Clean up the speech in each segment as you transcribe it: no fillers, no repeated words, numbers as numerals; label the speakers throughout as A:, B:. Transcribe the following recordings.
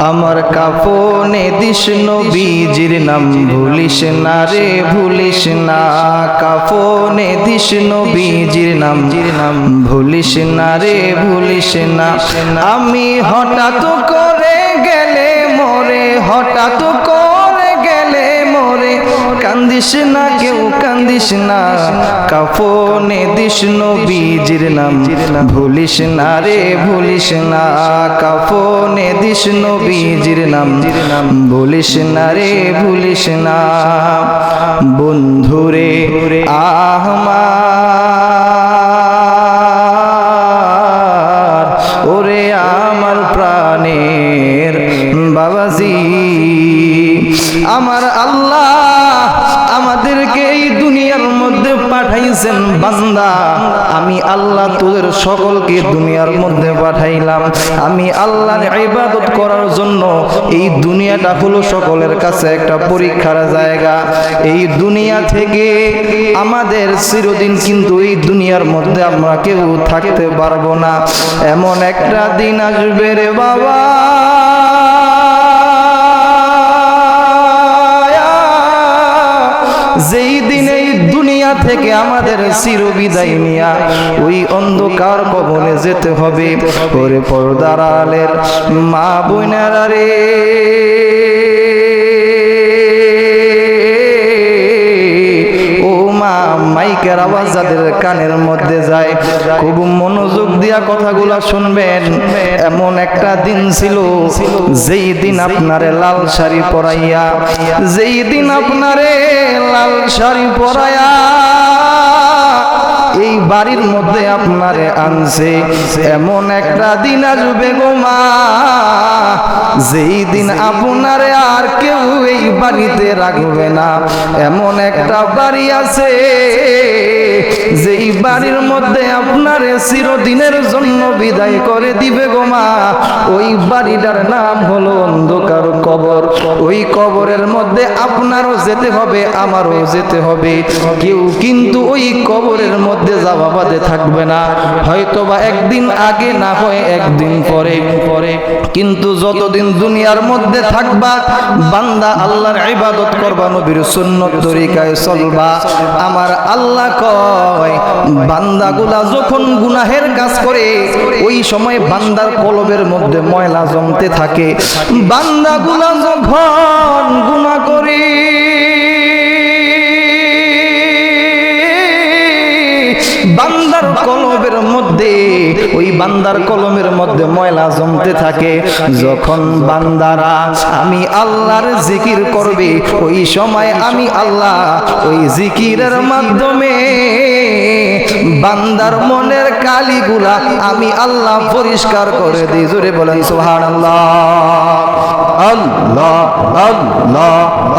A: আমার কাফনে দিস নবীজির নাম ভুলিস না রে ভুলিস না কাফনে দিস নবীজির নাম ভুলিস না রে ভুলিস না আমি হঠাৎ করে গেলে মোরে হঠাৎ করে গেলে মোরে কান্দিস না কেউ কান্দিস না কাফনে দিস নবীজির নাম ভুলিস না রে ভুলিস না কাফনে দিস নবীজির নাম ভুলিস না রে ভুলিস না বন্ধুরে আমার ওরে আমার প্রাণের বাবাজি আমার আল্লাহ আমাদেরকে এই দুনিয়ার মধ্যে পাঠাইছেন বান্দা আমি আল্লাহ তোদের সকলকে দুনিয়ার মধ্যে পাঠাইলাম আমি আল্লাহর ইবাদত করার জন্য এই দুনিয়াটা হলো সকলের কাছে একটা পরীক্ষার জায়গা এই দুনিয়া থেকে আমাদের চিরদিন কিন্তু এই দুনিয়ার মধ্যে আমরা কেউ থাকতে পারবো না এমন একটা দিন আসবে রে বাবা যেই দিন এই দুনিয়া থেকে আমাদের চিরবিদায় নিয়া ওই অন্ধকার কবরে যেতে হবে ওরে পর্দার আড়ালের মা বোনেরা রে ও মা মাইকের আওয়াজ যাদের কানের মধ্যে যায় খুব মনোযোগ দিয়া কথাগুলা শুনবেন এমন একটা দিন ছিল যেই দিন আপনারে লাল শাড়ি পরাইয়া যেই দিন আপনারে লাল শাড়ি পরাইয়া এই বাড়ির মধ্যে আপনারে আনছে এমন একটা দিন আসবে গো মা যেই দিন আপনারে আর কেউ এই বাড়িতে রাখবে না এমন একটা বাড়ি আছে যেই বাড়ির মধ্যে আপনারে চিরদিনের জন্য বিদায় করে দিবে গো মা ওই বাড়িটার নাম হলো অন্ধকার কবর ওই কবরের মধ্যে আপনারও যেতে হবে আমারও যেতে হবে কেউ কিন্তু ওই কবরের মধ্যে যাওয়া বাদে থাকবে না হয়তোবা একদিন আগে না হয় একদিন পরে কিন্তু যতদিন দুনিয়ার মধ্যে থাকবা বান্দা আল্লাহর ইবাদত করবা নবীর সুন্নত তরিকায় চলবা আমার আল্লাহ কয় বান্দাগুলা যখন গুনাহের কাজ করে ওই সময় বান্দার কলবের মধ্যে ময়লা জমতে থাকে বান্দাগুলা যখন গুনাহ করে বান্দার কলবের মধ্যে ওই বান্দার কলমের মধ্যে ময়লা জমতে থাকে যখন বান্দারা আমি আল্লাহর জিকির করবে ওই সময় আমি আল্লাহ ওই জিকিরের মাধ্যমে বান্দার মনের কালিগুলা আমি আল্লাহ পরিষ্কার করে দিই জোরে বলেন সুবহানাল্লাহ আল্লাহ আল্লাহ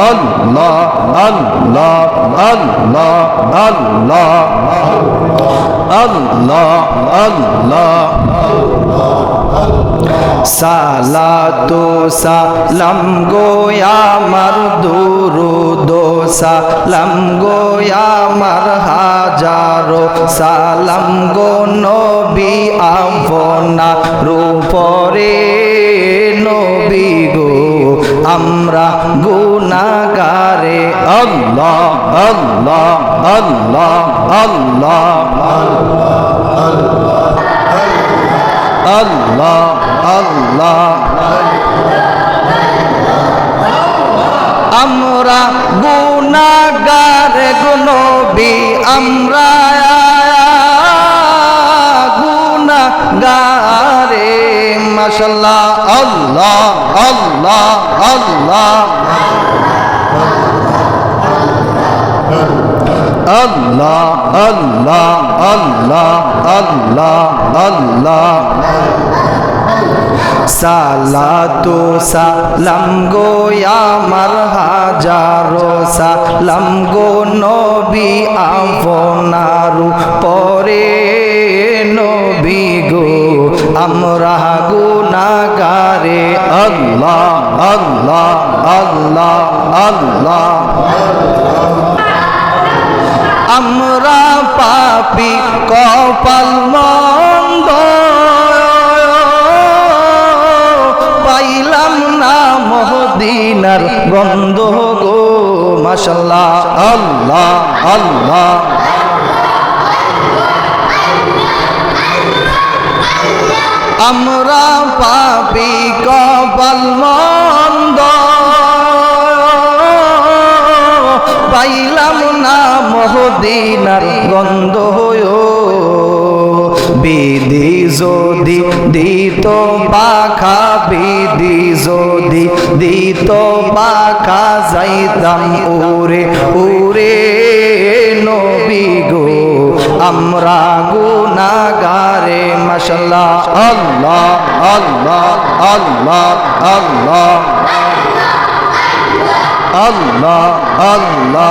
A: আল্লাহ আল্লাহ আল্লাহ আল্লাহ আল্লাহ আল্লাহ সালাতু সালাম গো আমার দুরুদ সালাম গো আমার হাজারো সালাম গো নবী আপনার উপরে নবী গো আমরা গুনাহগারে আল্লাহ আল্লাহ আল্লাহ আল্লাহ আল্লাহ আল্লাহ আমরা গুনাহগারে গো নবী আমরা গুনাহগারে মাশাআল্লাহ আল্লাহ আল্লাহ আল্লাহ আল্লাহ আল্লাহ আল্লাহ আল্লাহ আল্লাহ সালাতু সালাম গো আমার হাজারো সালাম গো নবী আপনার পরে নবী গো আমরা গুনাহগারে আল্লাহ আল্লাহ আল্লাহ আল্লাহ আমরা পাপী কপাল মন্দ পাইলাম না মদিনার গন্ধ গো মাশাআল্লাহ আল্লাহ আল্লাহ আমরা পাপী কপাল মন্দ পাইলাম না মদিনার গন্ধ বিধি যদি দিত পাখা বিধি যদি দিত পাখা যাইতাম উড়ে উড়ে নবী গো আমরা গুনাহগারে মাশাআল্লাহ আল্লাহ আল্লাহ আল্লাহ আল্লাহ আল্লাহ আল্লাহ